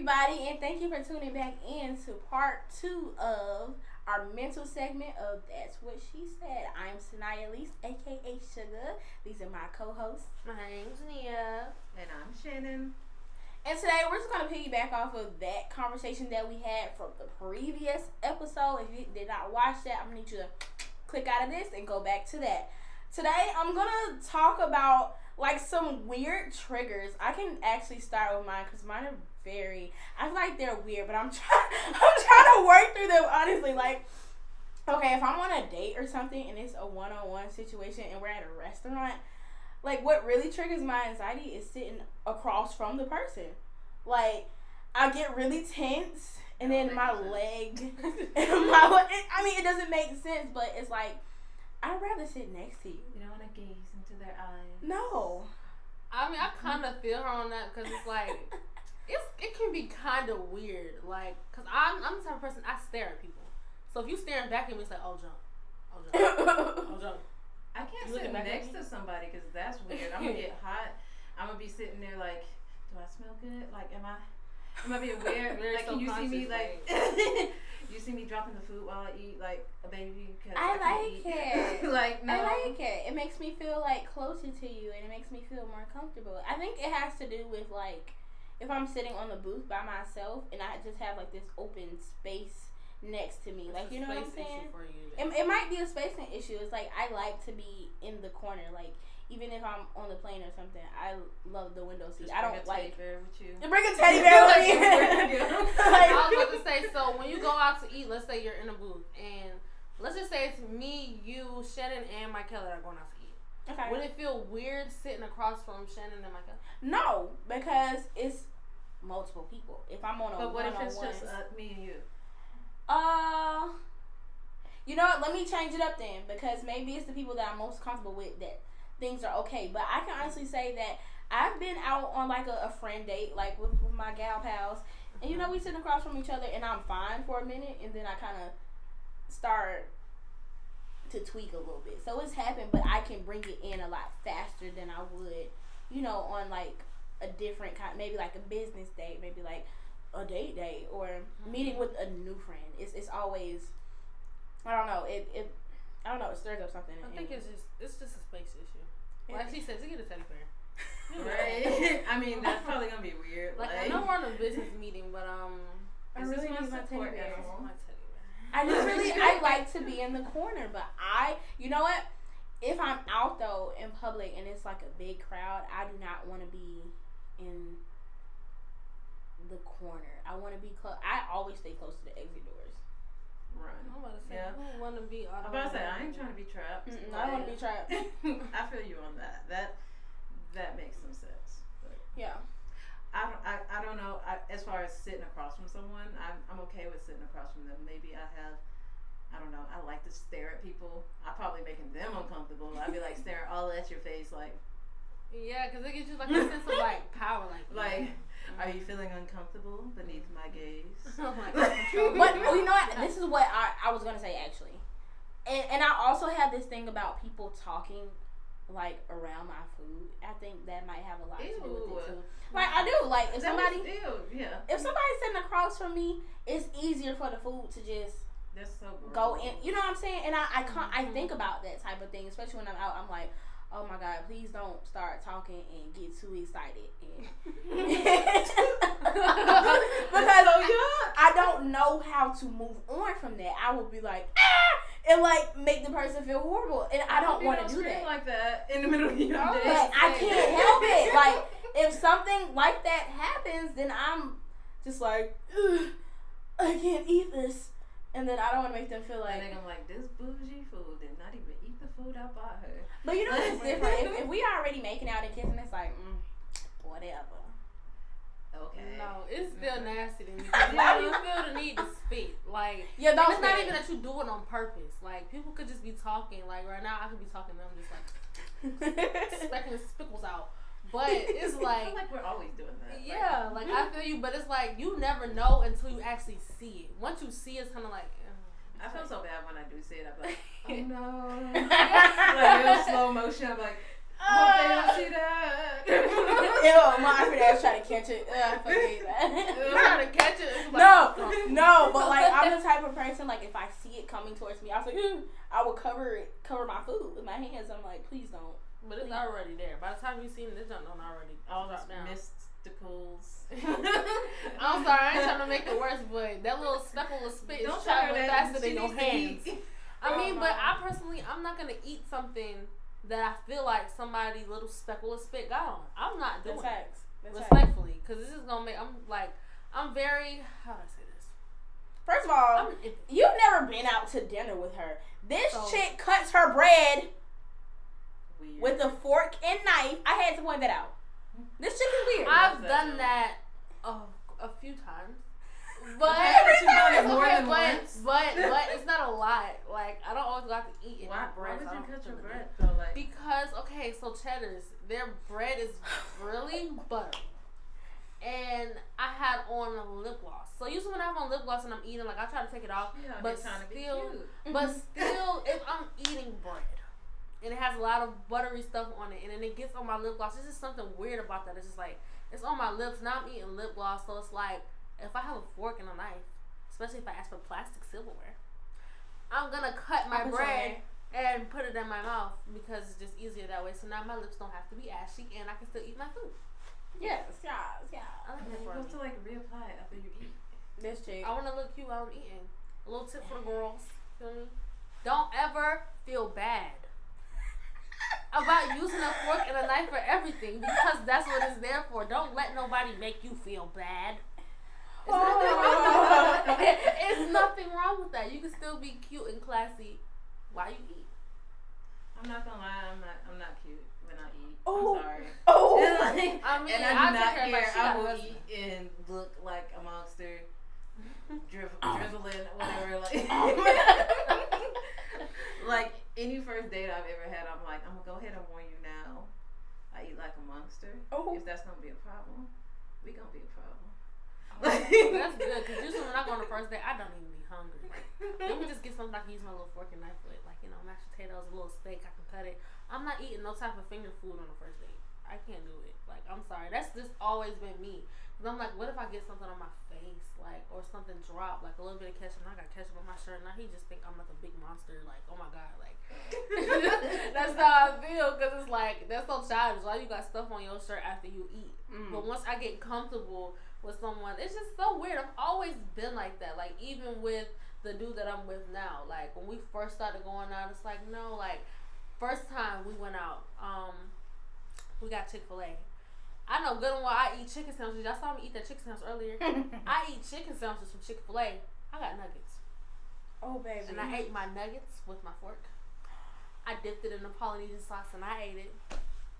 everybody, and thank you for tuning back in to part 2 of our mental segment of That's What She Said. I'm Sanaya Elise, aka Sugar. These are my co-hosts. My name's Nia. And I'm Shannon. And today we're just going to piggyback off of that conversation that we had from the previous episode. If you did not watch that, I'm going to need you to click out of this and go back to that. Today I'm going to talk about like some weird triggers. I can actually start with mine because mine are I feel like they're weird, but I'm trying to work through them honestly. Like, okay, if I'm on a date or something and it's a one-on-one situation and we're at a restaurant, like what really triggers my anxiety is sitting across from the person. Like, I get really tense and then my leg, I mean, it doesn't make sense, but it's like, I'd rather sit next to you. You don't want to gaze into their eyes. No. I mean, I kind of feel her on that because it's like, it can be kind of weird. Like, because I'm the type of person, I stare at people. So if you staring back at me, it's like, oh, jump. Oh, jump. Oh, jump. I can't sit next to somebody because that's weird. I'm going to get hot. I'm going to be sitting there like, do I smell good? Like, am I being weird? Like, can you see me, like, you see me dropping the food while I eat, like, a baby? Cause I like it. Like, no. I like it. It makes me feel, like, closer to you, and it makes me feel more comfortable. I think it has to do with, like, if I'm sitting on the booth by myself, and I just have, like, this open space next to me. It's like, you know what I'm saying? For you, it might be a spacing issue. It's like, I like to be in the corner, like, even if I'm on the plane or something, I love the window seat. I don't like. Bear with you. Bring a teddy bear with me. I was about to say, so when you go out to eat, let's say you're in a booth, and let's just say it's me, you, Shannon, and Michaela that are going out to eat. Okay. Would it feel weird sitting across from Shannon and Michaela? No, because it's multiple people. If I'm on a but what if it's one-on-one, just me and you? You know what? Let me change it up then, because maybe it's the people that I'm most comfortable with that things are okay. But I can honestly say that I've been out on like a friend date, like with my gal pals, and you know, we sitting across from each other and I'm fine for a minute, and then I kind of start to tweak a little bit. So it's happened, but I can bring it in a lot faster than I would, you know, on like a different kind, maybe like a business date, maybe like a date or meeting with a new friend. It's always, I don't know, it stirs up something. I think it's just a space issue. Like she says, you get a teddy bear. Right. I mean, that's probably gonna be weird. Like, I know we're on a business meeting, but I really need my teddy bear. My I like to be in the corner, but you know what? If I'm out though in public and it's like a big crowd, I do not want to be in the corner. I want to be close. I always stay close to the exit doors. Right. I'm about to say, who want to be? I'm about to say, I ain't trying to be trapped. I don't want to be trapped. I feel you on that. That makes some sense. But yeah. I don't know. As far as sitting across from someone, I'm okay with sitting across from them. Maybe I don't know. I like to stare at people. I'm probably making them uncomfortable. I'd be like staring all at your face, like. Yeah, because it gives you like a sense of like power, like. Are you feeling uncomfortable beneath my gaze? But you know what? This is what I was gonna say actually, and I also have this thing about people talking like around my food. I think that might have a lot to do with it too. Like I do. Like if somebody's sitting across from me, it's easier for the food to just go in. You know what I'm saying? And I think about that type of thing, especially when I'm out. I'm like, oh my God, please don't start talking and get too excited. Because I don't know how to move on from that. I will be like, and like make the person feel horrible. And I don't want to do that. Like that in the middle of your day. But I can't help it. Like, if something like that happens, then I'm just like, I can't eat this. And then I don't want to make them feel like. And I'm like, this bougie food did not even eat the food I bought her. But you know what's different? If we already making out and kissing, it's like, whatever. Okay. No, it's still nasty to me. Why do you feel the need to spit? Like, yeah, it's not even that you do it on purpose. Like, people could just be talking. Like, right now, I could be talking to them just like, specking spickles out. But it's like. I feel like we're always doing that. Yeah, like I feel you, but it's like you never know until you actually see it. Once you see it, it's kind of like. I feel so bad when I do see it. I'm like, oh no. Like in slow motion, I'm like, hope they don't see that. Ew, my auntie was trying to catch it. I fucking hate that. Trying to catch it. No, but like I'm the type of person like if I see it coming towards me, I was like, I would cover my food with my hands. I'm like, please don't. But it's already there. By the time you see it, this junk don't already all drop down. Mysticals. I'm sorry, I ain't trying to make it worse, but that little speckle of spit is traveling faster than your hands. I mean, but I'm not gonna eat something that I feel like somebody's little speckle of spit got on. I'm not doing it. Respectfully, because this is gonna make. I'm very. How do I say this? First of all, you've never been out to dinner with her. This chick cuts her bread with a fork and knife. I had to point that out. This chick is weird. I've done that a few times. But but it's not a lot. Like I don't always like to eat in my bread. Why would you cut your bread though? Like because so Cheddar's, their bread is really buttery, and I had on a lip gloss. So usually when I have on lip gloss and I'm eating, like I try to take it off, but still, if I'm eating bread and it has a lot of buttery stuff on it, and then it gets on my lip gloss, there's just something weird about that. It's just like it's on my lips. Now I'm eating lip gloss, so it's like. If I have a fork and a knife, especially if I ask for plastic silverware, I'm gonna cut my bread and put it in my mouth because it's just easier that way. So now my lips don't have to be ashy and I can still eat my food. Yes. I like you have to like reapply it after you eat. This chick. I want to look cute while I'm eating. A little tip for the girls. Feel me? Don't ever feel bad about using a fork and a knife for everything because that's what it's there for. Don't let nobody make you feel bad. It's nothing wrong with that. You can still be cute and classy while you eat. I'm not gonna lie, I'm not cute when I eat. Oh. I'm sorry. Oh. I mean, and I do not care. I will eat and look like a monster, drizzling, whatever. Like any first date I've ever had, I'm like, I'm gonna go ahead and warn you now. I eat like a monster. Oh. If that's gonna be a problem, we gonna be a problem. That's good, because usually when I go on the first date, I don't even be hungry. Like, let me just get something I can use my little fork and knife with. Like, mashed potatoes, a little steak, I can cut it. I'm not eating no type of finger food on the first date. I can't do it. Like, I'm sorry. That's just always been me. Because I'm like, what if I get something on my face? Like, or something drop, like a little bit of ketchup, and I got ketchup on my shirt, and now he just think I'm like a big monster. Like, oh my God. Like, that's how I feel, because it's like, that's so childish. Why you got stuff on your shirt after you eat? But once I get comfortable with someone, it's just so weird. I've always been like that. Like even with the dude that I'm with now, like when we first started going out, it's like no, like first time we went out, we got Chick-fil-A. I know good and well I eat chicken sandwiches. Y'all saw me eat that chicken sandwich earlier. I eat chicken sandwiches from Chick-fil-A. I got nuggets. Oh baby. And I ate my nuggets with my fork. I dipped it in the Polynesian sauce and I ate it.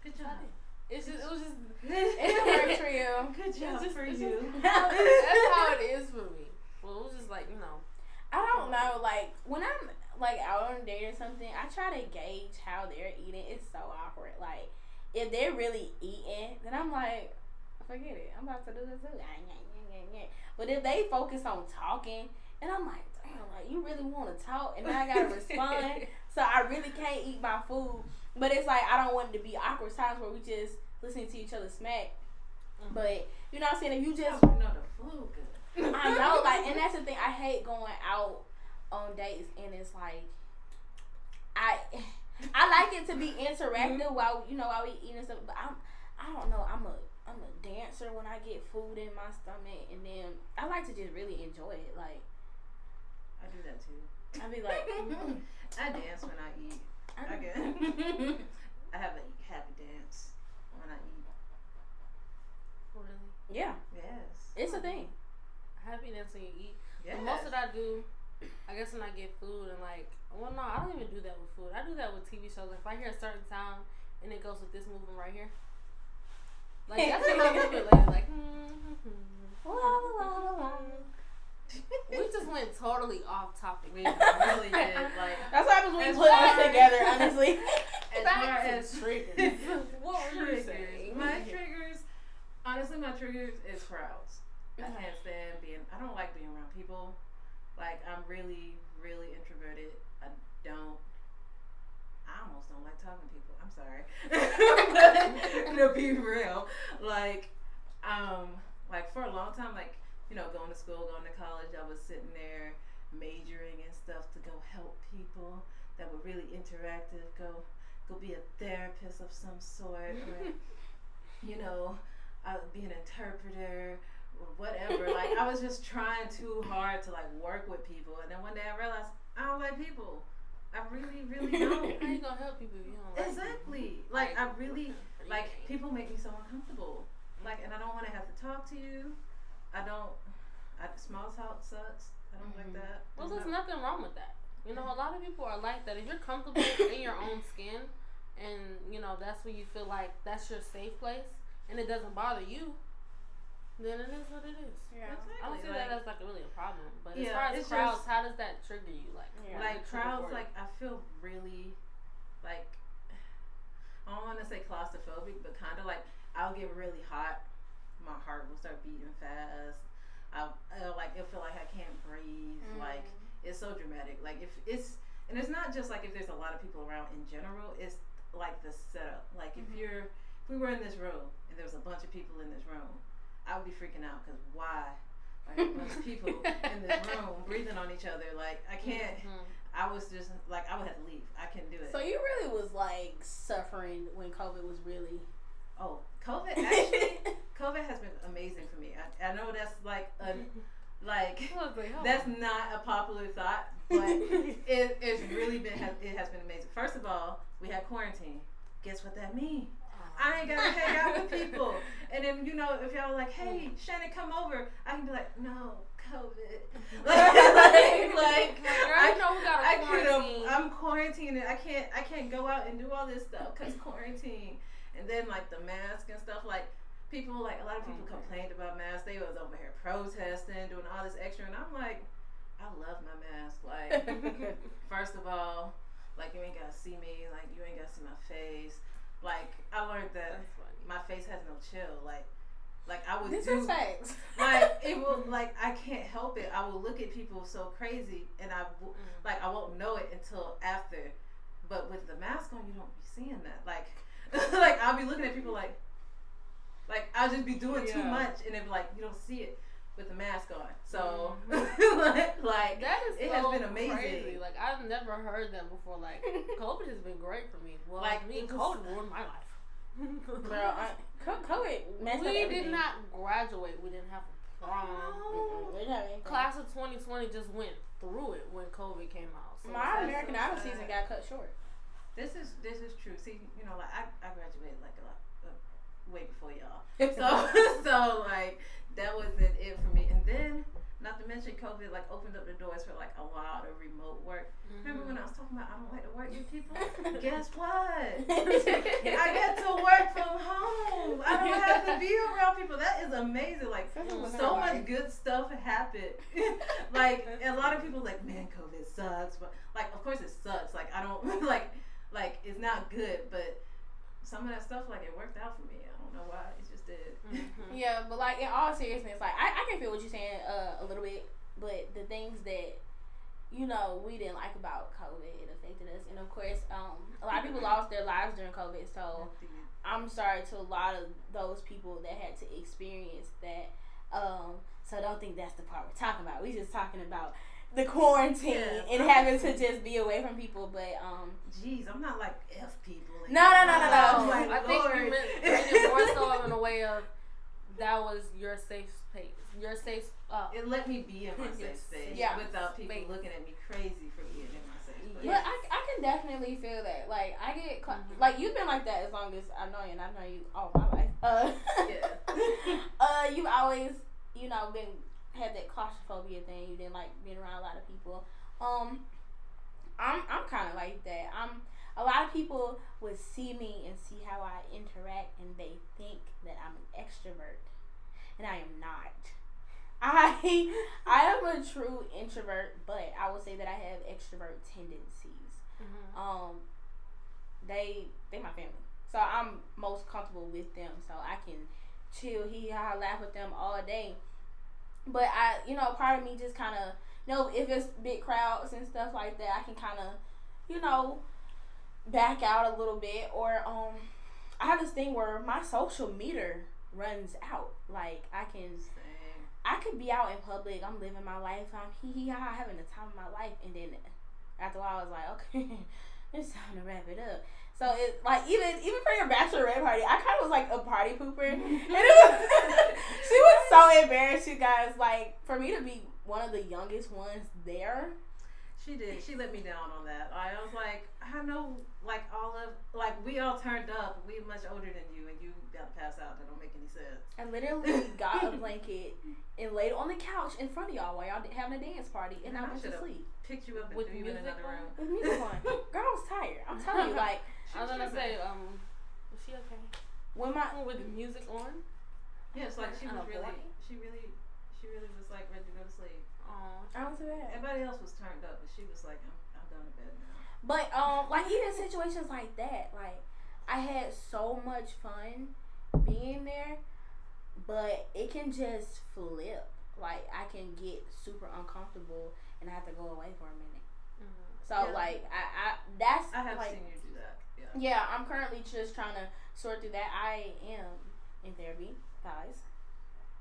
Good job. It was just. It worked for you. Good job for you. That's how it is for me. Well, it was just like I don't know. Like when I'm like out on a date or something, I try to gauge how they're eating. It's so awkward. Like if they're really eating, then I'm like, forget it. I'm about to do this too. But if they focus on talking, and I'm like, damn, like you really want to talk, and I gotta respond, so I really can't eat my food. But it's like I don't want it to be awkward times where we just listening to each other smack. But you know what I'm saying? If you just the food good. I know, like, and that's the thing. I hate going out on dates, and it's like I like it to be interactive while we eating and stuff. But I don't know. I'm a dancer when I get food in my stomach, and then I like to just really enjoy it. Like I do that too. I be like, I dance when I eat. I have a happy dance when I eat. Really? Yeah. Yes. It's a thing. Happy dance when you eat. Yes. Most of that I do, I guess when I get food and like, well no, I don't even do that with food. I do that with TV shows. Like if I hear a certain sound and it goes with this movement right here. Like that's what my movement like we just went totally off topic. We really did. Like that's what happens when we put us together, honestly. As far as triggers. What were you saying? My triggers, honestly, my triggers is crowds. I can't stand I don't like being around people. Like I'm really, really introverted. I almost don't like talking to people. I'm sorry. But to be real, like for a long time, like, going to school, going to college, I was sitting there majoring in stuff to go help people that were really interactive, go be a therapist of some sort, or, be an interpreter, or whatever. Like, I was just trying too hard to, like, work with people. And then one day I realized I don't like people. I really, really don't. How you gonna help people if you don't like Exactly. people? Like, I really, like, people make me so uncomfortable. Like, and I don't want to have to talk to you. Small talk sucks. I don't like that. Well, there's nothing wrong with that. A lot of people are like that. If you're comfortable in your own skin, and, that's where you feel like that's your safe place, and it doesn't bother you, then it is what it is. Yeah. Exactly. I don't see that as, like, really a problem. But as Yeah, far as it's crowds, just, how does that trigger you? Like, like crowds, like, I feel really, like, I don't want to say claustrophobic, but kind of like, I'll get really hot. My heart will start beating fast. It'll feel like I can't breathe. Like, it's so dramatic. Like, and it's not just like if there's a lot of people around in general, it's like the setup. Like, if we were in this room and there was a bunch of people in this room, I would be freaking out because why are there a bunch of people in this room breathing on each other? Like, I can't. I was just like, I would have to leave. I couldn't do it. So you really was like suffering when COVID was really. Oh, COVID has been amazing for me. I know that's like that's not a popular thought, but it's really been it has been amazing. First of all, we had quarantine. Guess what that means? I ain't gotta hang out with people. And then if y'all were like, hey, Shannon, come over, I can be like, no, COVID. I'm quarantined. I can't go out and do all this stuff because quarantine. And then like the mask and stuff, like people, like a lot of people complained about masks. They was over here protesting, doing all this extra, and I'm like, I love my mask. Like, first of all, like you ain't gotta see me, like you ain't gotta see my face. Like I learned that my face has no chill. Like I would this is facts. Like it will, like I can't help it. I will look at people so crazy, and I won't know it until after. But with the mask on, you don't be seeing that. Like I'll be looking at people like I'll just be doing too much, and then like you don't see it with the mask on. So like that is it has been amazing. Crazy. Like I've never heard that before. Like COVID has been great for me. Well, like COVID ruined my life. Girl, COVID messed up everything. We did not graduate. We didn't have a prom. Class of 2020 just went through it when COVID came out. So my American Idol season got cut short. This is true. See, like I graduated like a lot way before y'all. So like that wasn't it for me. And then, not to mention, COVID like opened up the doors for like a lot of remote work. Remember when I was talking about I don't like to work with people? Guess what? I get to work from home. I don't have to be around people. That is amazing. Like so much good stuff happened. Like a lot of people like, man, COVID sucks. But like, of course it sucks. Like I don't like it's not good, but some of that stuff, like, it worked out for me. I don't know why. It just did. Yeah, but, like, in all seriousness, like, I can feel what you're saying a little bit, but the things that, we didn't like about COVID, it affected us. And, of course, a lot of people lost their lives during COVID, so I'm sorry to a lot of those people that had to experience that. So I don't think that's the part we're talking about. We're just talking about the quarantine and having to just be away from people, but jeez, I'm not like F people. No. I think you meant it more so in a way of that was your safe space, your safe. It let me be in my safe space without people looking at me crazy for being in my safe space. But I can definitely feel that. Like I get like you've been like that as long as I know you, and I've known you all my life. You've always been. Had that claustrophobia thing. You didn't like being around a lot of people. I'm kind of like that. A lot of people would see me and see how I interact, and they think that I'm an extrovert, and I am not. I am a true introvert, but I will say that I have extrovert tendencies. They my family, so I'm most comfortable with them, so I can chill, laugh with them all day. But part of me just kind of, if it's big crowds and stuff like that, I can kind of, back out a little bit, or I have this thing where my social meter runs out. Like I could be out in public, I'm living my life, I'm having the time of my life, and then after a while I was like, okay, it's time to wrap it up. So it like even for your bachelorette party, I kind of was like a party pooper, and it was she was so embarrassed, you guys. Like for me to be one of the youngest ones there. She did. She let me down on that. I was like, I know, like we all turned up. We much older than you, and you got to pass out. That don't make any sense. I literally got a blanket and laid on the couch in front of y'all while y'all having a dance party, and I went to sleep. Picked you up and with threw you in another room. With music on. Girl, I was tired. I'm telling you, like. I was gonna say, was she okay? When with the music on? Yeah, it's like she really was like ready to go to sleep. I was bad. Everybody else was turned up, but she was like, I'm done to bed now. But like even situations like that, like I had so much fun being there, but it can just flip. Like I can get super uncomfortable and I have to go away for a minute. Mm-hmm. So like I have like, seen you do that. Yeah, I'm currently just trying to sort through that. I am in therapy, guys.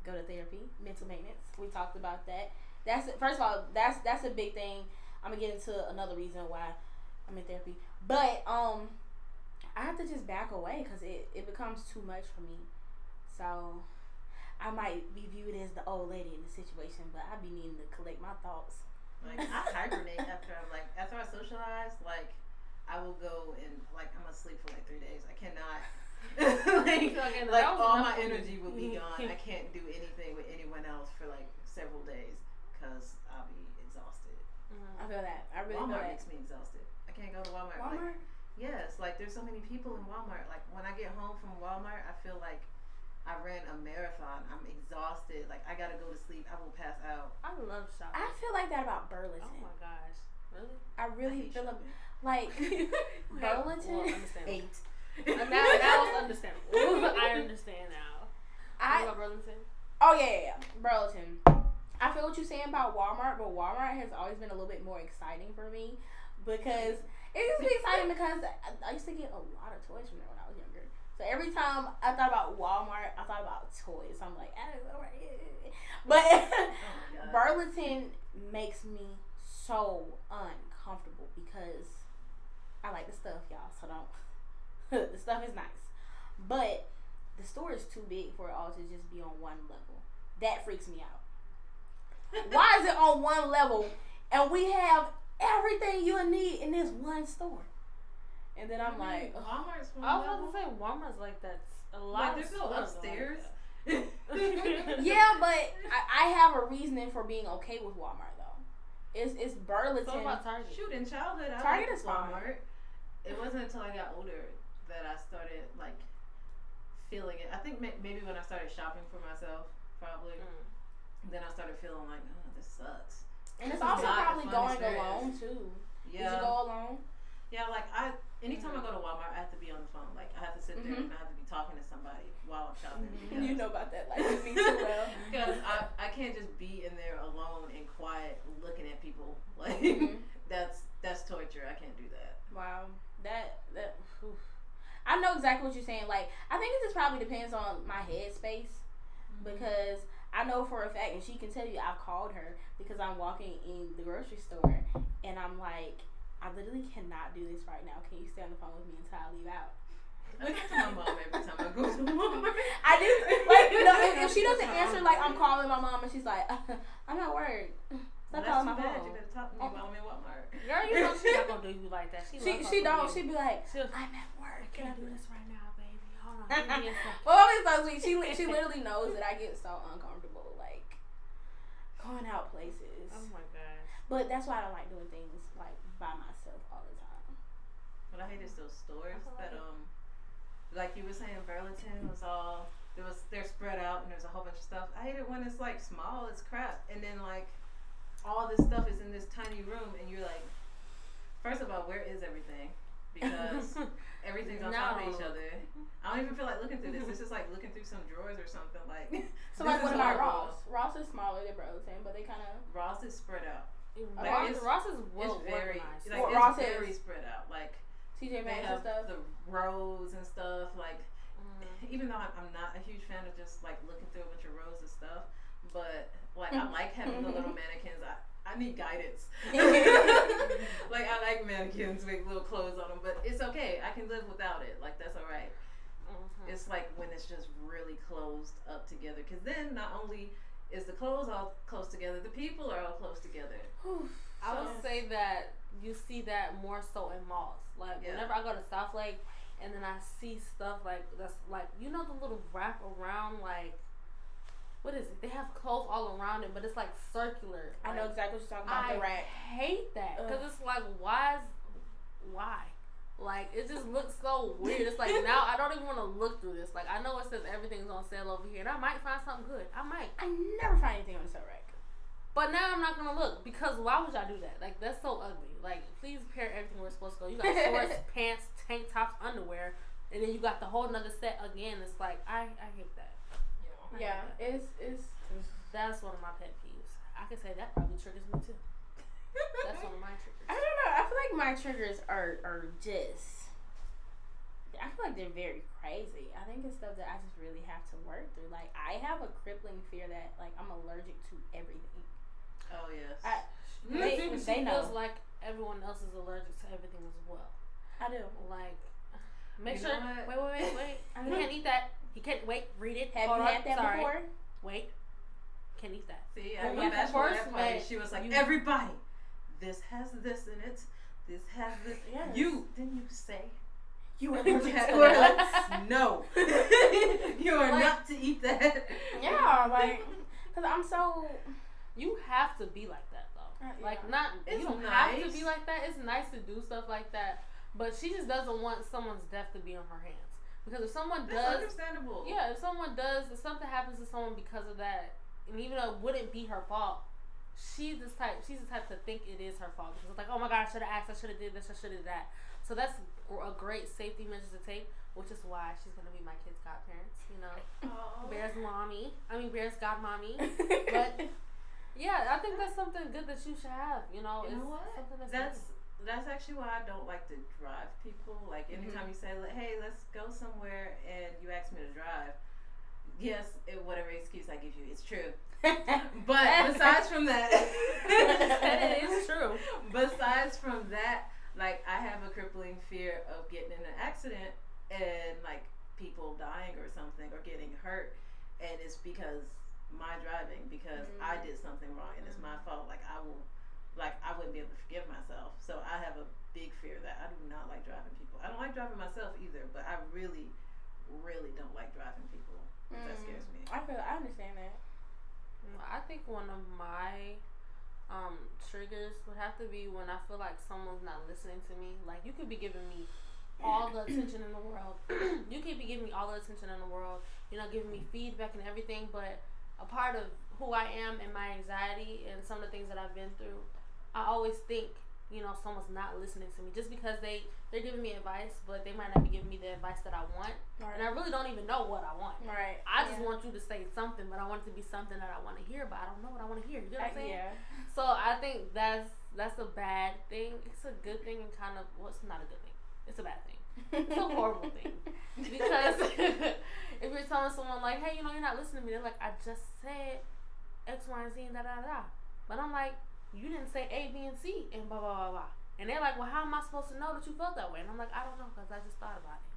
Go to therapy, mental maintenance. We talked about that. First of all, that's a big thing. I'm gonna get into another reason why I'm in therapy, but I have to just back away because it becomes too much for me. So I might be viewed as the old lady in the situation, but I be needing to collect my thoughts. Like I hibernate after I socialize. Like I will go and like I'm gonna sleep for like 3 days. I cannot. like all my energy will be gone. I can't do anything with anyone else for like several days because I'll be exhausted. I feel that. I really Walmart feel that. makes me exhausted. I can't go to Walmart. Walmart? Like, yes, like there's so many people in Walmart. Like when I get home from Walmart, I feel like I ran a marathon. I'm exhausted. Like I gotta go to sleep. I will pass out. I love shopping. I feel like that about Burlington. Oh my gosh, really? I really feel like Burlington. Well, 8. Now it's understandable. I understand now. What about Burlington? Oh yeah. Burlington. I feel what you're saying about Walmart, but Walmart has always been a little bit more exciting for me because it used to be exciting because I used to get a lot of toys from there when I was younger. So every time I thought about Walmart, I thought about toys. So I'm like, but Burlington makes me so uncomfortable because I like the stuff, y'all. So don't. The stuff is nice, but the store is too big for it all to just be on one level. That freaks me out. Why is it on one level and we have everything you need in this one store? And then I'm like, Walmart's one I was level? about to say Walmart's like that. A lot like, of there's no upstairs. Yeah, but I have a reasoning for being okay with Walmart though. It's Burlington. So about Target. Shoot, in childhood, I Target liked is fine. Walmart. It wasn't until I got older that I started like feeling it. I think maybe when I started shopping for myself, probably. Then I started feeling like, oh, this sucks. And it's also probably going alone too. Yeah. Did you go alone? Yeah, like anytime I go to Walmart, I have to be on the phone. Like I have to sit there and I have to be talking to somebody while I'm shopping. You know about that, like me too well. Because I can't just be in there alone and quiet, looking at people. Like that's torture. I can't do that. Wow, that. Oof. I know exactly what you're saying. Like I think it just probably depends on my headspace because. I know for a fact, and she can tell you, I've called her because I'm walking in the grocery store, and I'm like, I literally cannot do this right now. Can you stay on the phone with me until I leave out? I talk to my mom every time I go to Walmart. I do, like, you know, if she doesn't answer, like, I'm calling my mom, and she's like, I'm at work. Stop calling my phone. You better talk to me while I'm in Walmart. Girl, you know she's not gonna do you like that. She don't. She be like, I'm at work. Can I do this right now, baby? Hold on, give me a second. Well, it's so sweet. She literally knows that I get so uncomfortable, like going out places. Oh my gosh. But that's why I don't like doing things like by myself all the time. What I hate is those stores that like you were saying, Burlington they're spread out and there's a whole bunch of stuff. I hate it when it's like small, it's crap, and then like all this stuff is in this tiny room, and you're like, first of all, where is everything? Because everything's on top of each other. I don't even feel like looking through this. This is like looking through some drawers or something. Like so, like what about Ross? Ross is smaller than Burlington, but they kind of Ross is spread out. Like Ross is well very organized. like it's very spread out. Like TJ They Maxx have and stuff. the rows and stuff. Like, even though I'm not a huge fan of just like looking through a bunch of rows of stuff, but like I like having the little mannequins. I need guidance. Like I like mannequins with little clothes on them, but it's okay. I can live without it. Like that's all right. It's like when it's just really closed up together, because then not only is the clothes all close together, the people are all close together. I would say that you see that more so in malls. Like whenever I go to South Lake and then I see stuff like that's like, you know, the little wrap around, like, what is it? They have clothes all around it, but it's like circular. I know exactly what you're talking about. The rack. I hate that because it's like, why? Like, it just looks so weird. It's like, now I don't even want to look through this. Like, I know it says everything's on sale over here, and I might find something good. I never find anything on the sale rack. But now I'm not going to look, because why would y'all do that? Like, that's so ugly. Like, please pair everything where it's supposed to go. You got shorts, pants, tank tops, underwear, and then you got the whole nother set again. It's like, I hate that. Yeah, it's that's one of my pet peeves. I can say that probably triggers me too. That's one of my triggers. I don't know. I feel like my triggers are just. I feel like they're very crazy. I think it's stuff that I just really have to work through. Like, I have a crippling fear that, like, I'm allergic to everything. Oh yes. They know. Feels like everyone else is allergic to everything as well. I do. Like, make You sure. know Wait. You can't eat that. You can't. Wait. Read it. Have you had that before? Wait. Can't eat that. See, at my bachelorette party, she was like, everybody, this has this in it. This has this. Yes. Didn't you say? You were allergic to that. No. You are not to eat that. Yeah, like, because I'm so. You have to be like that, though. Yeah. Like, not. It's you don't nice. have to be like that. It's nice to do stuff like that. But she just doesn't want someone's death to be on her hands. Because if someone That's understandable. Yeah, if something happens to someone because of that, and even though it wouldn't be her fault, she's the type to think it is her fault. Because it's like, oh my God, I should have asked, I should have did this, I should have did that. So that's a great safety measure to take, which is why she's gonna be my kid's godparents. You know, Bear's godmommy. But yeah, I think that's something good that you should have. You know, You know what? That's actually why I don't like to drive people. Like, anytime you say, hey, let's go somewhere, and you ask me to drive, yes, whatever excuse I give you, it's true. But besides from that, it is true. Besides from that, like, I have a crippling fear of getting in an accident and, like, people dying or something or getting hurt, and it's because my driving, because I did something wrong and it's my fault. Like, I wouldn't be able to forgive myself. So I have a big fear that I do not like driving people. I don't like driving myself either, but I really, really don't like driving people. That scares me. I understand that. I think one of my triggers would have to be when I feel like someone's not listening to me. Like, you could be giving me all the attention in the world. You could be giving me all the attention in the world, you know, giving me feedback and everything, but a part of who I am and my anxiety and some of the things that I've been through, I always think, you know, someone's not listening to me just because they're giving me advice, but they might not be giving me the advice that I want. Right. And I really don't even know what I want. Right. I just want you to say something, but I want it to be something that I want to hear, but I don't know what I want to hear. You know what I'm saying? Yeah. So I think that's a bad thing. It's a good thing and kind of, well, it's not a good thing. It's a bad thing. It's a horrible thing. Because if you're telling someone like, hey, you know, you're not listening to me, they're like, I just said X, Y, and Z and da. But I'm like, you didn't say A, B, and C and blah, blah, blah, blah. And they're like, well, how am I supposed to know that you felt that way? And I'm like, I don't know, because I just thought about it.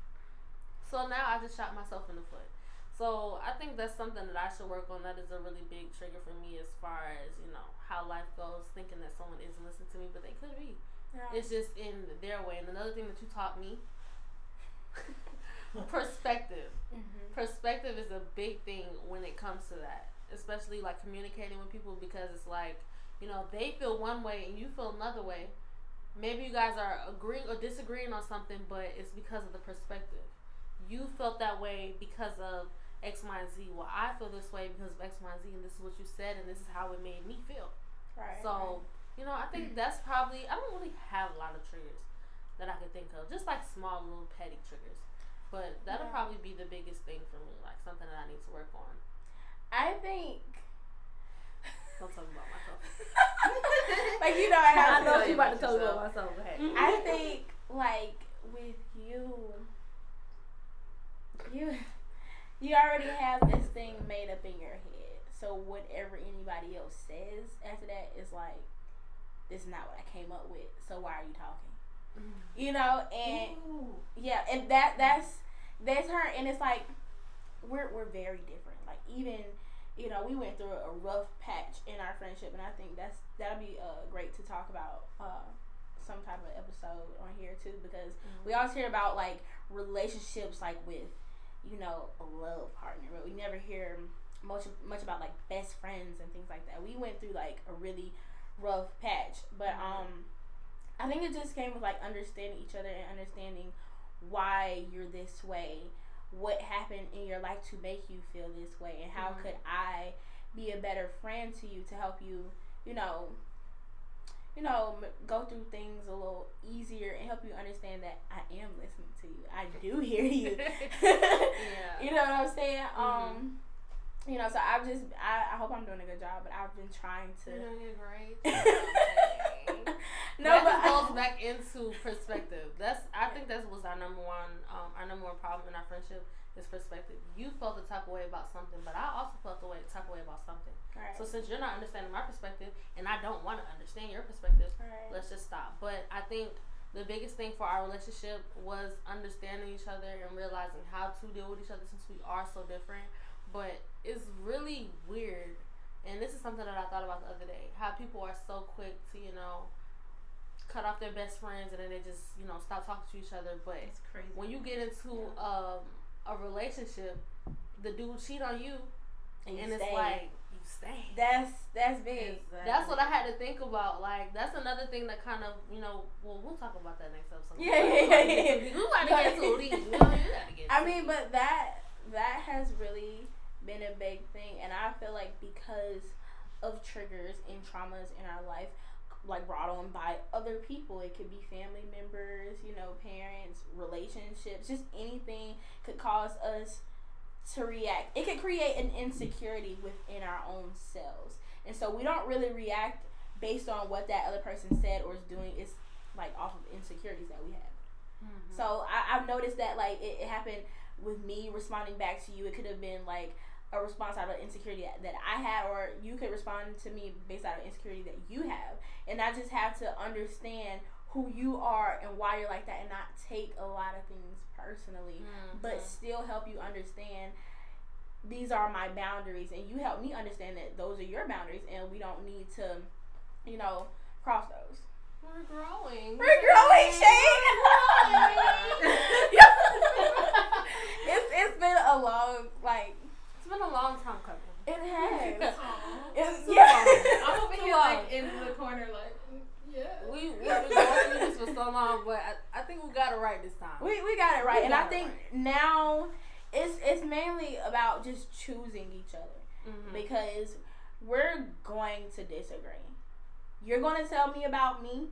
So now I just shot myself in the foot. So I think that's something that I should work on. That is a really big trigger for me as far as, you know, how life goes, thinking that someone isn't listening to me, but they could be. Yeah. It's just in their way. And another thing that you taught me, perspective. Perspective is a big thing when it comes to that, especially like communicating with people, because it's like, you know, they feel one way and you feel another way. Maybe you guys are agreeing or disagreeing on something, but it's because of the perspective. You felt that way because of X, Y, and Z. Well, I feel this way because of X, Y, and Z, and this is what you said, and this is how it made me feel. Right. So, you know, I think that's probably, I don't really have a lot of triggers that I could think of. Just like small little petty triggers. But that'll probably be the biggest thing for me, like something that I need to work on. I think. Don't tell me about myself. Like, you know, I know you about to tell me about myself. Go ahead. I think, like, with you already have this thing made up in your head. So whatever anybody else says after that is like, this is not what I came up with. So why are you talking? You know, and yeah, and that's her, and it's like we're very different. Like even, you know, we went through a rough patch in our friendship, and I think that'll be great to talk about some type of episode on here too, because we always hear about like relationships like with, you know, a love partner, but we never hear much about like best friends and things like that. We went through like a really rough patch, but I think it just came with like understanding each other and understanding why you're this way, what happened in your life to make you feel this way, and how could I be a better friend to you to help you, you know, go through things a little easier and help you understand that I am listening to you. I do hear you. Yeah. You know what I'm saying? You know, so I hope I'm doing a good job, but I've been trying to. You're doing great. No, that but goes back into perspective. I think that was our number one problem in our friendship is perspective. You felt the type of way about something, but I also felt the type of way about something. Right. So since you're not understanding my perspective, and I don't want to understand your perspective, let's just stop. But I think the biggest thing for our relationship was understanding each other and realizing how to deal with each other since we are so different. But it's really weird, and this is something that I thought about the other day, how people are so quick to, you know, cut off their best friends and then they just, you know, stop talking to each other. But it's crazy. When you get into a relationship, the dude cheat on you, and it's like, you stay. That's big. Exactly. That's what I had to think about. Like, that's another thing that kind of, you know, well, we'll talk about that next episode. Yeah. We gotta get too deep. You know, you gotta get I mean, but that has really been a big thing, and I feel like because of triggers and traumas in our life, like brought on by other people, it could be family members, you know, parents, relationships, just anything could cause us to react. It could create an insecurity within our own selves, and so we don't really react based on what that other person said or is doing. It's like off of insecurities that we have. So I've noticed that like it happened with me responding back to you. It could have been like a response out of insecurity that I had, or you could respond to me based out of insecurity that you have. And I just have to understand who you are and why you're like that, and not take a lot of things personally, but still help you understand these are my boundaries, and you help me understand that those are your boundaries, and we don't need to, you know, cross those. We're growing. Shane. It's been a long, like, it's been a long time coming. It has. I'm over here like in the corner, like, yeah. We've been going through this for so long, but I think we got it right this time. We got it right, and I think now it's mainly about just choosing each other, because we're going to disagree. You're going to tell me about me.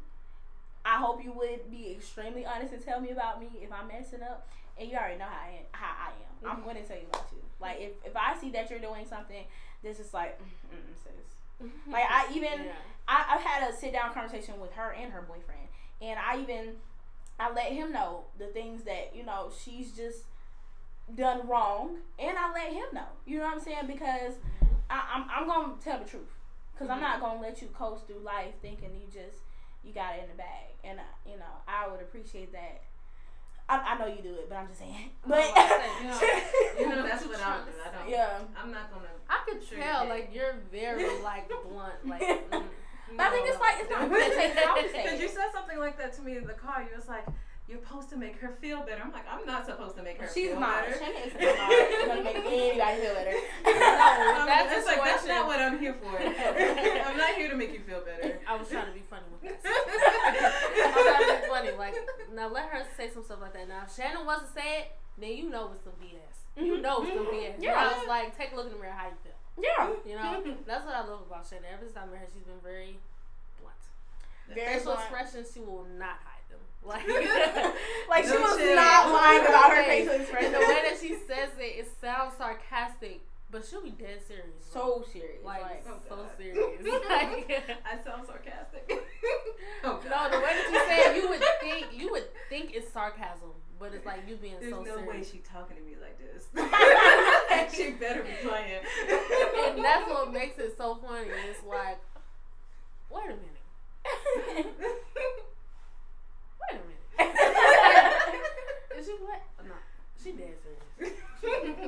I hope you would be extremely honest and tell me about me if I'm messing up. And you already know how I am. I'm going to tell you about you. Like, if I see that you're doing something, this is like, sis. Like, I've had a sit-down conversation with her and her boyfriend. And I let him know the things that, you know, she's just done wrong. And I let him know. You know what I'm saying? Because I'm going to tell the truth. Because I'm not going to let you coast through life thinking you got it in the bag. And, you know, I would appreciate that. I know you do it, but I'm just saying. But you know that's what I'll do. I don't. Yeah. I'm not gonna. I could tell, like, you're very like blunt, like. But I think it's like it's not good to take conversation. Because you said something like that to me in the car. You was like, "You're supposed to make her feel better." I'm like, I'm not supposed to make her feel better. She's not gonna make anybody feel better. That's not what I'm here for. I'm not here to make you feel better. I was trying to be funny with that. I was trying to be funny. Like, now let her say some stuff like that. Now, if Shannon wasn't say it, then you know it's some BS. You know it's some BS. Yeah. I was like, take a look in the mirror, how you feel. Yeah. You know, that's what I love about Shannon. Ever since I met her, she's been very blunt. Very facial blunt. expressions, she will not hide them. Like, like she was not lying about her facial expression. The way that she says it sounds sarcastic, but she'll be dead serious. So serious. Like so serious. Like, I sound sarcastic. No, the way that you say it, you would think it's sarcasm, but it's like you being There's so no serious. way she talking to me like this. She better be playing. And that's what makes it so funny. It's like, wait a minute. Wait a minute. Is she what? No, she dead serious.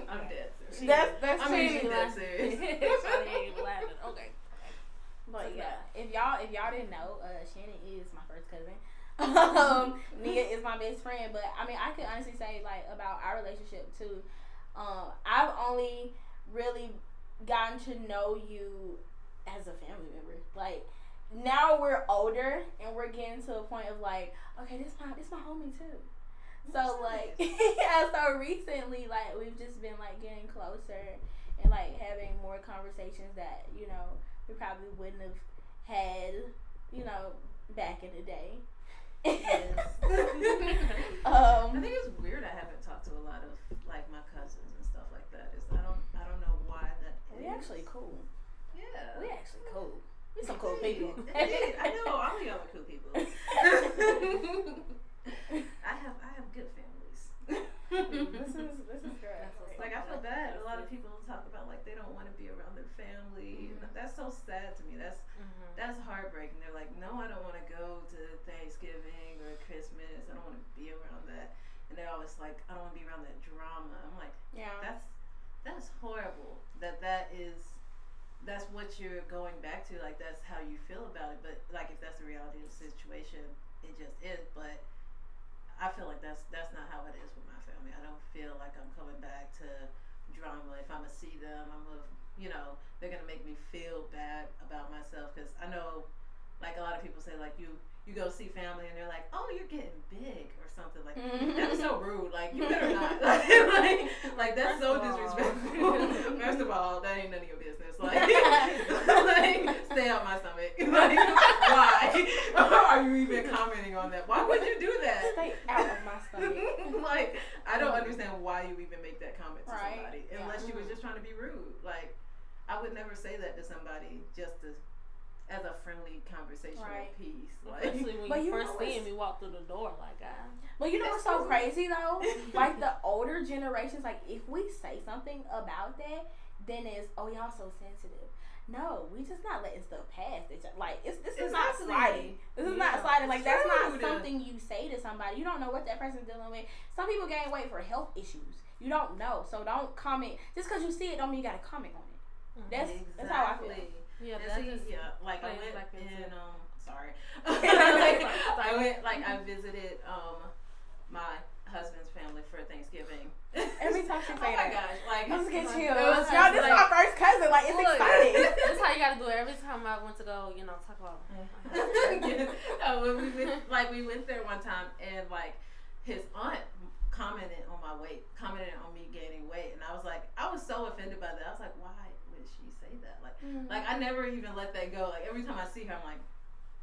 I'm dead serious. That's I mean, she's dead serious. She ain't laughing. Okay. But yeah, if y'all didn't know, Shannon is my first cousin. Nia is my best friend. But I mean, I could honestly say like about our relationship too. I've only really gotten to know you as a family member. Like now we're older and we're getting to a point of like, okay, this my homie too. So like yeah, so recently like we've just been like getting closer and like having more conversations that, you know, we probably wouldn't have had, you know, back in the day. Yes. I think it's weird I haven't talked to a lot of like my cousins and stuff like that. I don't know why that is. We actually cool. Yeah. We actually cool. We some cool people. Indeed. I know all of y'all are cool people. I have good families. This is great. Like I feel bad. A lot of people talk about like they don't want to be around their family. And that's so sad to me. That's heartbreaking. They're like, no, I don't want to go to Thanksgiving or Christmas. I don't want to be around that. And they're always like, I don't want to be around that drama. I'm like, yeah, that's horrible. That's what you're going back to. Like that's how you feel about it. But like if that's the reality of the situation, it just is. But I feel like that's not how it is with my family. I don't feel like I'm coming back to drama. If I'm gonna see them, they're gonna make me feel bad about myself because I know, like a lot of people say, like you go see family and they're like, oh, you're getting big or something like that's so rude. Like you better not. like that's so disrespectful. First of all, that ain't none of your business. Like stay out my stomach. Like why are you even commenting on that? Why would you do that? Stay out of my stomach. Like I don't understand why you even make that comment to somebody unless you was just trying to be rude. Like I would never say that to somebody just as a friendly conversational piece. Like, especially when you first see him, you walk through the door like that. But you know what's so crazy though? Like the older generations, like if we say something about that, then it's, oh, y'all so sensitive. No, we just not letting stuff pass. Like this is not sliding. This is not sliding. Like that's not something you say to somebody. You don't know what that person's dealing with. Some people gain weight for health issues. You don't know, so don't comment. Just because you see it, don't mean you gotta comment on it. That's how I feel. Yeah, like I went in. Sorry, I visited my husband's family for Thanksgiving. Every time she say that, gosh, like let's get chills. Y'all, this is my first cousin. Like it's exciting. That's how you gotta do it. Every time I went to go, talk about. We went there one time and like his aunt commented on my weight, commented on me gaining weight, and I was so offended by that. I was like, why would she say that? Like I never even let that go. Like every time I see her, I'm like,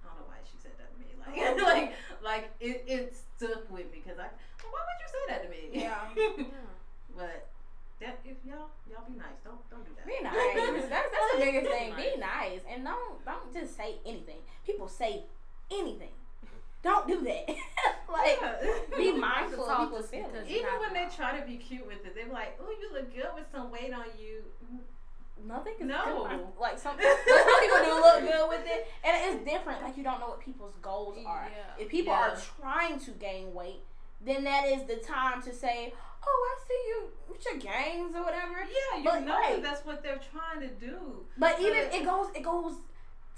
I don't know why she said that to me. Like it stuck with me because why would you say that to me? Yeah. But that if y'all be nice, don't do that. Be nice. That's the biggest thing. Be nice and don't just say anything. People say anything. Don't do that. Be mindful of people's feelings. Even when they try to be cute with it, they're like, "Oh, you look good with some weight on you." Nothing is good. Like some people do look good with it, and it's different. Like you don't know what people's goals are. Yeah. If people are trying to gain weight, then that is the time to say, "Oh, I see you with your gains or whatever." Yeah, that's what they're trying to do. But even it goes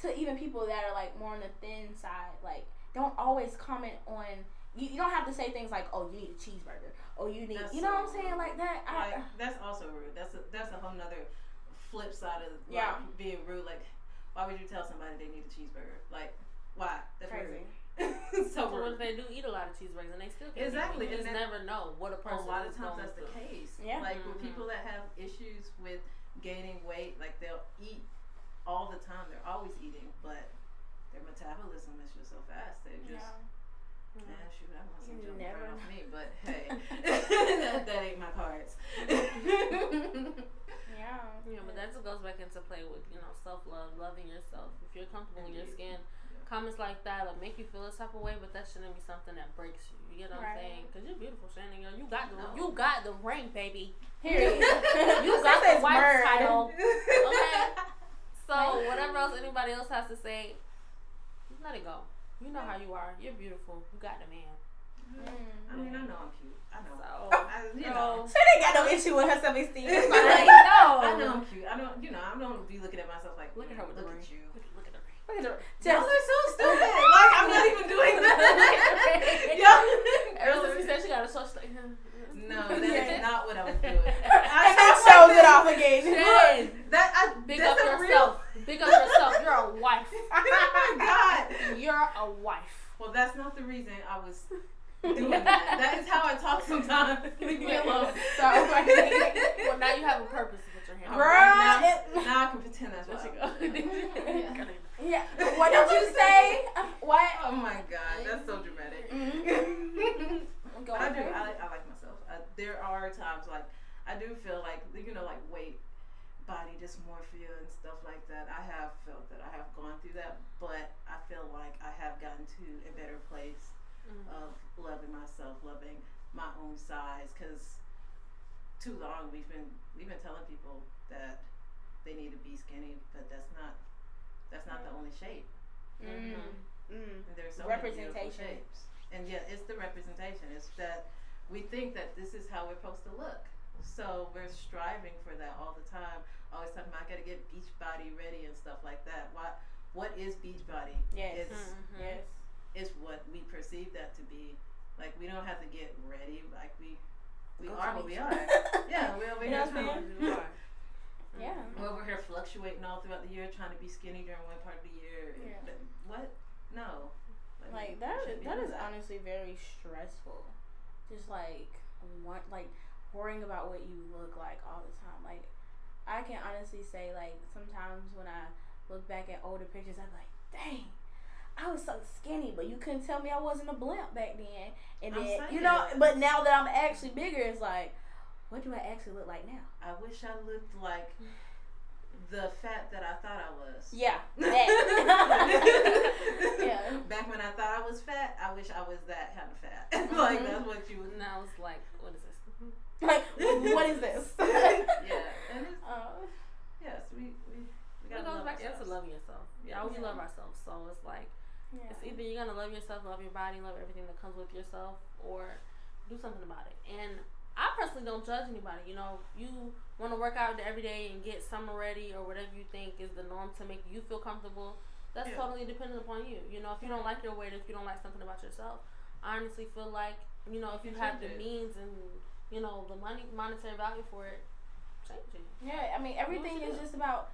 to even people that are like more on the thin side. Like don't always comment on. You don't have to say things like, "Oh, you need a cheeseburger," or "You need," you know what I'm saying, like that. That's also rude. That's a whole nother flip side of being rude. Like, why would you tell somebody they need a cheeseburger? Like, why? That's crazy. So what if they do eat a lot of cheeseburgers and they still can't exactly? You just never know what a person. A lot of times going that's the through. case. Yeah. Like with people that have issues with gaining weight, like they'll eat all the time. They're always eating, but their metabolism is just so fast. They just shoot, I want some junk right off me, but hey, that ain't my cards. Yeah, but that just goes back into play with self love, loving yourself. If you're comfortable in your skin, comments like that will make you feel a type of way, but that shouldn't be something that breaks you. You get what I'm saying? Because you're beautiful, Shannon. You got the ring, baby. Period. You got the wife title. Okay. So whatever else anybody else has to say, let it go. You know how you are. You're beautiful. You got the man. I mean, I know I'm cute. I know. So, you know. She didn't got no issue with her self-esteem. I know I'm cute. I don't be looking at myself like, look at her with the ring. Look at you. Look at her. Look at her. Y'all are so stupid. Like, I'm not even doing that. Ever since you said she got a social. No, that is not what I was doing. And then shows it off again. Big up yourself. Big up yourself. You're a wife. Oh my God. You're a wife. Well, that's not the reason I was doing that. That is how I talk sometimes. Leave me alone. So funny. Well, now you have a purpose with your hand. Girl, now I can pretend that's what I go. Yeah. What did you say? What? Oh my God, that's so dramatic. But I do. I like myself. There are times like I do feel like like weight, body dysmorphia and stuff like that. I have felt that. I have gone through that, but I feel like I have gotten to a better place of loving myself, loving my own size. Because too long we've been telling people that they need to be skinny, but that's not the only shape. And there's so many beautiful shapes. And yeah, it's the representation. It's that we think that this is how we're supposed to look. So we're striving for that all the time. Always talking about I gotta get beach body ready and stuff like that. What is beach body? Yes. It's what we perceive that to be. Like we don't have to get ready. Like we are what we are. Yeah, we are trying to are. Yeah. We're over here fluctuating all throughout the year, trying to be skinny during one part of the year. Yeah. What? No. Like that is honestly very stressful. Just like worrying about what you look like all the time. Like I can honestly say like sometimes when I look back at older pictures, I'm like, dang, I was so skinny, but you couldn't tell me I wasn't a blimp back then. And then but now that I'm actually bigger, it's like, what do I actually look like now? I wish I looked like the fat that I thought I was. Yeah. That. Yeah. Back when I thought I was fat, I wish I was that kind of fat. Like that's what you would. Now it's like, what is this? Like, what is this? Yeah. And it's, yes, we gotta goes love back ourselves. to loving yourself. Yeah, we love ourselves. So it's like, it's either you're gonna love yourself, love your body, love everything that comes with yourself, or do something about it. And I personally don't judge anybody. You know, you want to work out every day and get summer ready or whatever you think is the norm to make you feel comfortable. That's totally dependent upon you. You know, if you don't like your weight, if you don't like something about yourself, I honestly feel like, if you have the means and, the monetary value for it, change it. Yeah, I mean, everything is just about,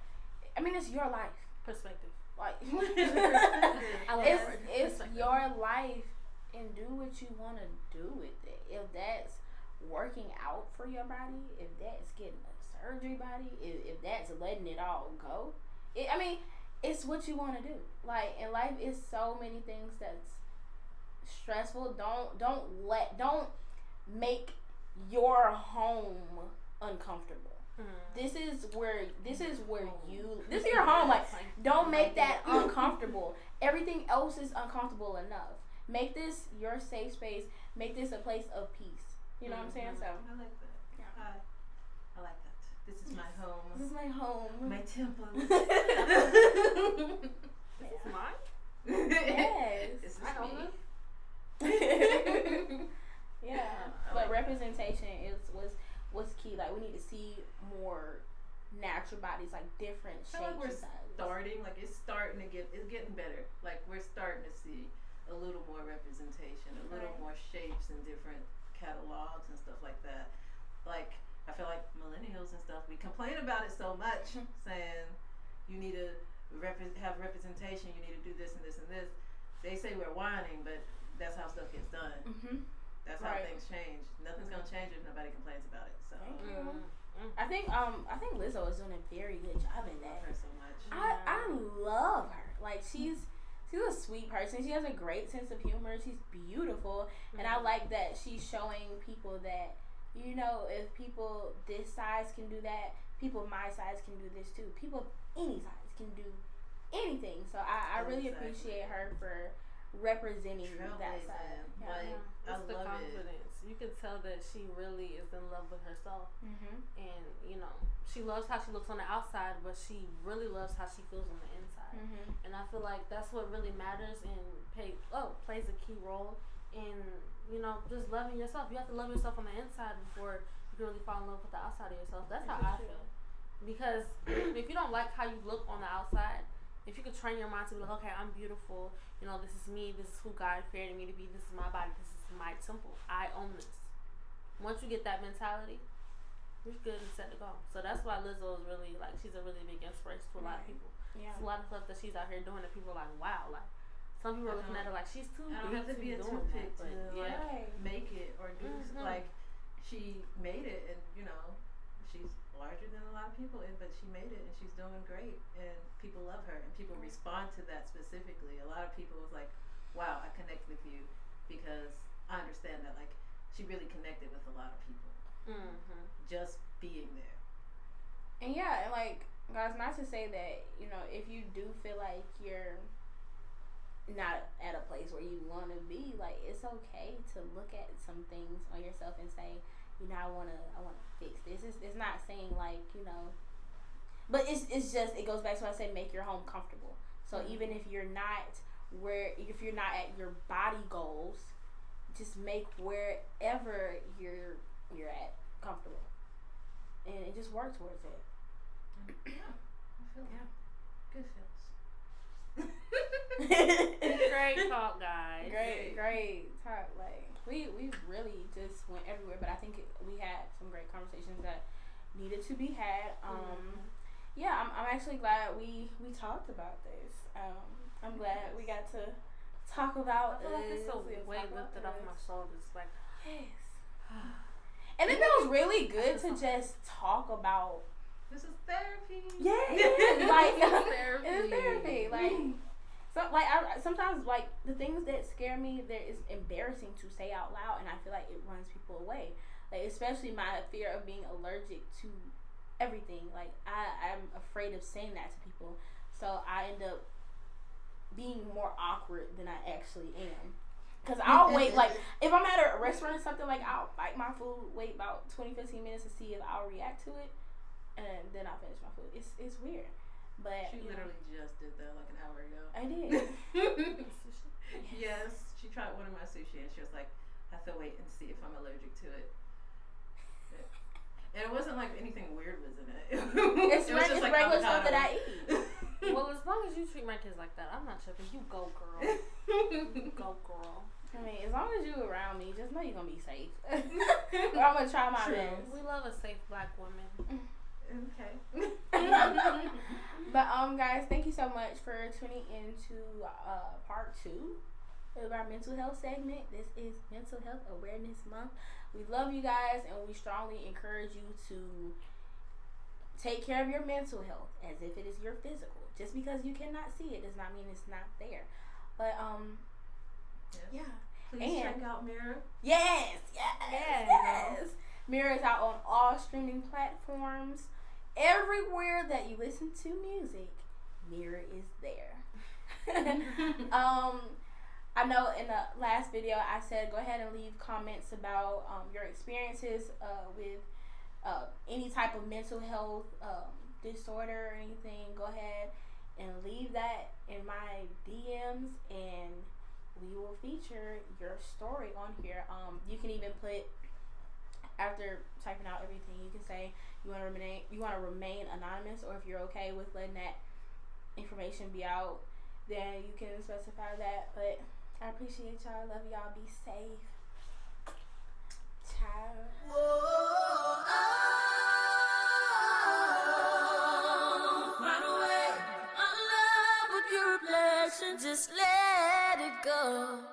it's your life. Perspective. Like, I love it's your life and do what you want to do with it. If that's working out for your body, if that's getting a surgery body, if that's letting it all go, it's what you want to do. Like, in life is so many things that's stressful. Don't make your home uncomfortable. This is your home. Like, don't make that uncomfortable. Everything else is uncomfortable enough. Make this your safe space. Make this a place of peace. You know what I'm saying? So I like that. Yeah. I like that. This is my home. This is my home. My temple. This is mine? Yes. This is I own me. Yeah. But representation was key. Like, we need to see more natural bodies, like different shapes. I feel like we're sizes. starting. Like it's getting better. Like we're starting to see a little more representation, a little more shapes and different catalogs and stuff like that. Like I feel like millennials and stuff, we complain about it so much, saying you need to have representation, you need to do this and this and this. They say we're whining, but that's how stuff gets done. That's how things change. Nothing's gonna change if nobody complains about it. So thank you. I think Lizzo is doing a very good job in that. I love her so much. I love her. Like she's a sweet person. She has a great sense of humor. She's beautiful, and I like that she's showing people that if people this size can do that, people my size can do this too. People of any size can do anything. So I really appreciate her for representing that side. Yeah. Like, it's the confidence. You can tell that she really is in love with herself, and she loves how she looks on the outside, but she really loves how she feels on the inside. And I feel like that's what really matters and plays a key role in just loving yourself. You have to love yourself on the inside before you can really fall in love with the outside of yourself. That's how I feel. Because if you don't like how you look on the outside, if you could train your mind to be like, okay, I'm beautiful, this is me, this is who God created me to be, this is my body, this is my temple, I own this. Once you get that mentality, you're good and set to go. So that's why Lizzo is really, like, she's a really big inspiration to a lot of people. Yeah. There's a lot of stuff that she's out here doing that people are like, wow, like, some people are looking at her like, she's too big to be doing that. But make it or do like, she made it, and she's larger than a lot of people, but she made it, and she's doing great, and people love her, and people respond to that specifically. A lot of people was like, wow, I connect with you because I understand that, like, she really connected with a lot of people just being there. And yeah, like, guys, not to say that if you do feel like you're not at a place where you want to be, like, it's okay to look at some things on yourself and say, I want to fix this. It's not saying like, but it's just, it goes back to what I said, make your home comfortable. So even if you're not at your body goals, just make wherever you're at comfortable, and just work towards it. Good feels. Great talk, guys. Great talk. Like, we really just went everywhere, but I think we had some great conversations that needed to be had. Yeah, I'm actually glad we talked about this. I'm glad we got to talk about. I feel like it's a weight lifted off my shoulders. Like, yes. And it feels really good to just talk about. This is therapy. Yeah, like it's therapy. Like, sometimes, like, the things that scare me, there is embarrassing to say out loud, and I feel like it runs people away. Like, especially my fear of being allergic to everything. Like, I'm afraid of saying that to people, so I end up being more awkward than I actually am. Cause I'll wait, like, if I'm at a restaurant or something, like, I'll bite my food, wait about 20-15 minutes to see if I'll react to it, and then I'll finish my food. It's weird. But she literally just did that like an hour ago. I did. Yes, she tried one of my sushi and she was like, I have to wait and see if I'm allergic to it. And it wasn't like anything weird was in it. It's just like regular stuff that I eat. Well, as long as you treat my kids like that, I'm not tripping. You go, girl. Go, girl. I mean, as long as you around me, just know you're gonna be safe. Or I'm gonna try my best. We love a safe black woman. Okay. But guys, thank you so much for tuning into part 2 of our mental health segment. This is Mental Health Awareness Month. We love you guys, and we strongly encourage you to take care of your mental health as if it is your physical. Just because you cannot see it does not mean it's not there. But yes. Yeah. Please check out Mirror. Yes. Mirror is out on all streaming platforms. Everywhere that you listen to music, Mirror is there. I know in the last video I said go ahead and leave comments about your experiences with any type of mental health disorder or anything. Go ahead and leave that in my DMs, and we will feature your story on here. You can even put, after typing out everything, you can say you want to remain anonymous, or if you're okay with letting that information be out, then you can specify that. But I appreciate y'all. Love y'all. Be safe. Ciao. Run away, unlove with your reflection. Just let it go.